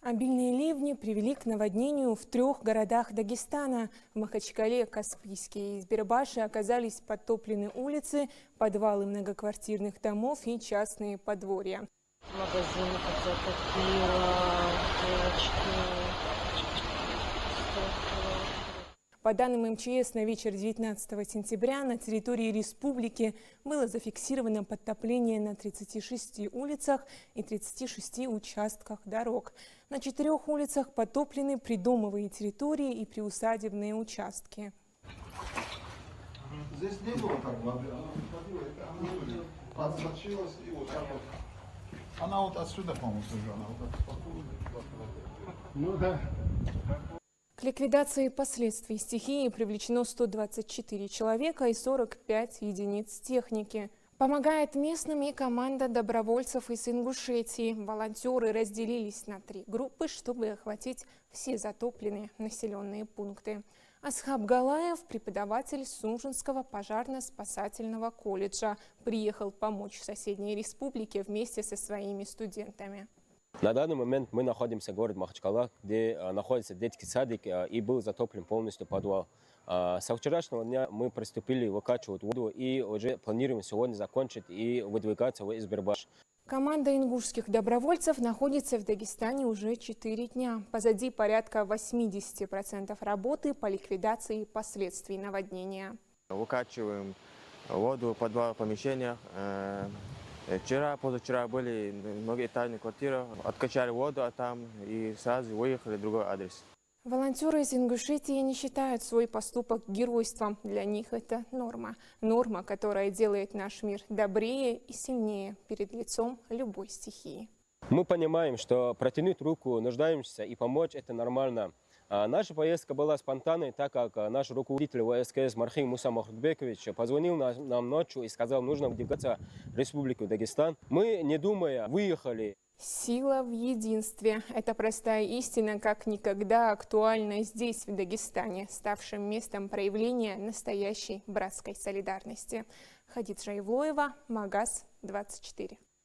Обильные ливни привели к наводнению в 3 городах Дагестана. В Махачкале, Каспийске и Избербаше оказались подтоплены улицы, подвалы многоквартирных домов и частные подворья. Магазины подзатопило, девочки. По данным МЧС, на вечер 19 сентября на территории республики было зафиксировано подтопление на 36 улицах и 36 участках дорог. На 4 улицах потоплены придомовые территории и приусадебные участки. Здесь не было так воды, она подсочилась и вот так вот. Она вот отсюда, по-моему, сожжена. Ну да. К ликвидации последствий стихии привлечено 124 человека и 45 единиц техники. Помогает местным и команда добровольцев из Ингушетии. Волонтеры разделились на 3 группы, чтобы охватить все затопленные населенные пункты. Асхаб Галаев, преподаватель Сунжинского пожарно-спасательного колледжа, приехал помочь соседней республике вместе со своими студентами. На данный момент мы находимся в городе Махачкала, где находится детский садик и был затоплен полностью подвал. Со вчерашнего дня мы приступили выкачивать воду и уже планируем сегодня закончить и выдвигаться в Избербаш. Команда ингушских добровольцев находится в Дагестане уже 4 дня. Позади порядка 80% работы по ликвидации последствий наводнения. Выкачиваем воду в подвал помещения. Вчера, позавчера были многоэтажные квартиры, откачали воду, а там и сразу выехали в другой адрес. Волонтеры из Ингушетии не считают свой поступок геройством. Для них это норма. Норма, которая делает наш мир добрее и сильнее перед лицом любой стихии. Мы понимаем, что протянуть руку нуждаемся и помочь – это нормально. Наша поездка была спонтанной, так как наш руководитель ВСКС Мархим Муса Махрудбекович позвонил нам ночью и сказал, нужно выдвигаться в Республику Дагестан. Мы, не думая, выехали. Сила в единстве. Эта простая истина как никогда актуальна здесь, в Дагестане, ставшем местом проявления настоящей братской солидарности. Хадиджа Ивлоева, Магаз 24.